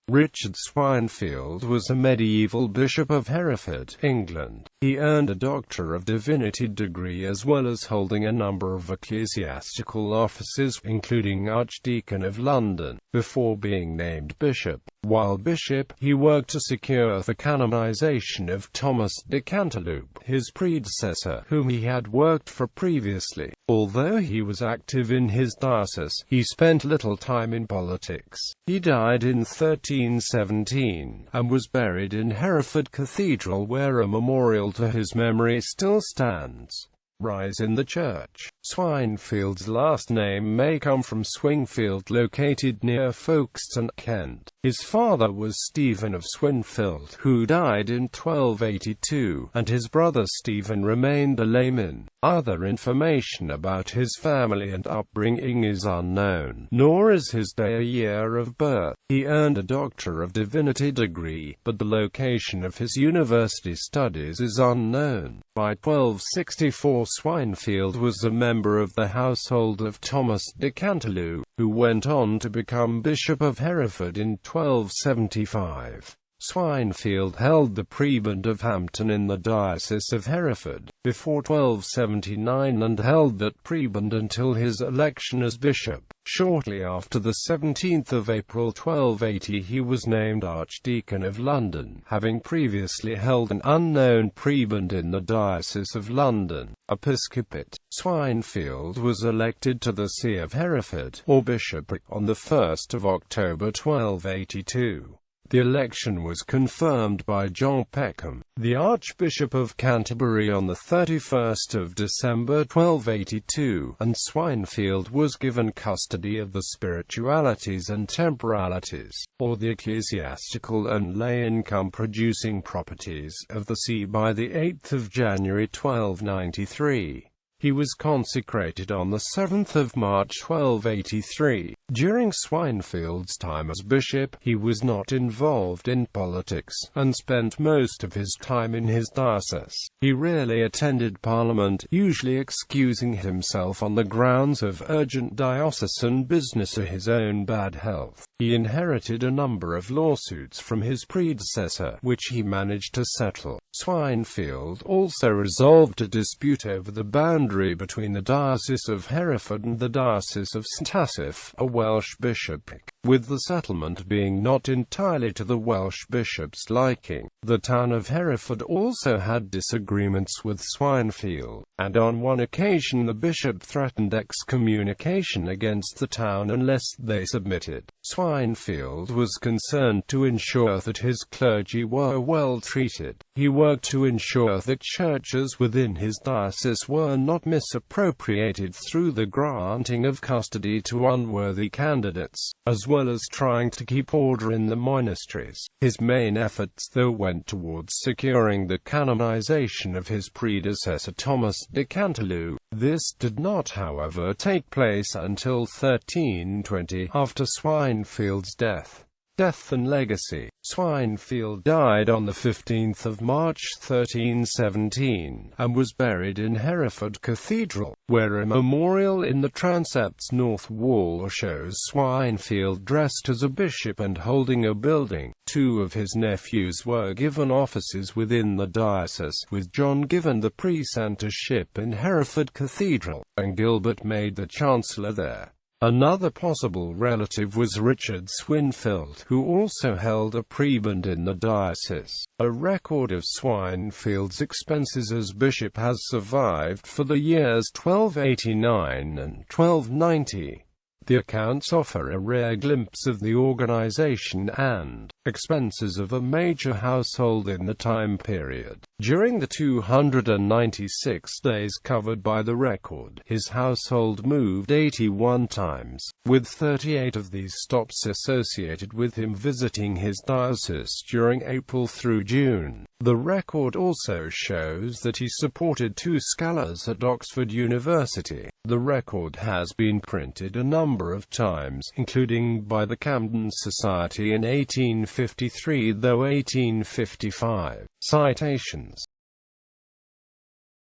Richard Swinefield was a medieval Bishop of Hereford, England. He earned a Doctor of Divinity degree as well as holding a number of ecclesiastical offices, including Archdeacon of London. Before being named bishop, while bishop, he worked to secure the canonisation of Thomas de Cantilupe, his predecessor, whom he had worked for previously. Although he was active in his diocese, he spent little time in politics. He died in 1317, and was buried in Hereford Cathedral, where a memorial to his memory still stands. Rise in the church. Swinefield's last name may come from Swinefield, located near Folkestone, Kent. His father was Stephen of Swinefield, who died in 1282, and his brother Stephen remained a layman. Other information about his family and upbringing is unknown, nor is his day or year of birth. He earned a Doctor of Divinity degree, but the location of his university studies is unknown. By 1264, Swinefield was a member of the household of Thomas de Cantilupe, who went on to become Bishop of Hereford in 1275. Swinefield held the prebend of Hampton in the diocese of Hereford before 1279 and held that prebend until his election as bishop. Shortly after the 17th of April 1280 he was named Archdeacon of London, having previously held an unknown prebend in the diocese of London. Episcopate. Swinefield was elected to the see of Hereford, or bishopric, on the 1st of October 1282. The election was confirmed by John Peckham, the Archbishop of Canterbury, on the 31st of December 1282, and Swinefield was given custody of the spiritualities and temporalities, or the ecclesiastical and lay income-producing properties of the see by the 8th of January 1293. He was consecrated on the 7th of March 1283. During Swinefield's time as bishop, he was not involved in politics, and spent most of his time in his diocese. He rarely attended Parliament, usually excusing himself on the grounds of urgent diocesan business or his own bad health. He inherited a number of lawsuits from his predecessor, which he managed to settle. Swinefield also resolved a dispute over the boundary between the Diocese of Hereford and the Diocese of St Asaph, a Welsh bishopric, with the settlement being not entirely to the Welsh bishop's liking. The town of Hereford also had disagreements with Swinefield, and on one occasion the bishop threatened excommunication against the town unless they submitted. Swinefield was concerned to ensure that his clergy were well treated. He worked to ensure that churches within his diocese were not misappropriated through the granting of custody to unworthy candidates, as well as trying to keep order in the monasteries. His main efforts, though, went towards securing the canonization of his predecessor Thomas de Cantilupe. This did not, however, take place until 1320, after Swinefield's death. Death and legacy. Swinefield died on the 15th of March 1317, and was buried in Hereford Cathedral, where a memorial in the transept's north wall shows Swinefield dressed as a bishop and holding a building. Two of his nephews were given offices within the diocese, with John given the precentorship in Hereford Cathedral, and Gilbert made the chancellor there. Another possible relative was Richard Swinefield, who also held a prebend in the diocese. A record of Swinefield's expenses as bishop has survived for the years 1289 and 1290. The accounts offer a rare glimpse of the organization and expenses of a major household in the time period. During the 296 days covered by the record, his household moved 81 times, with 38 of these stops associated with him visiting his diocese during April through June. The record also shows that he supported 2 scholars at Oxford University. The record has been printed a number of times, including by the Camden Society in 1853 though 1855. Citations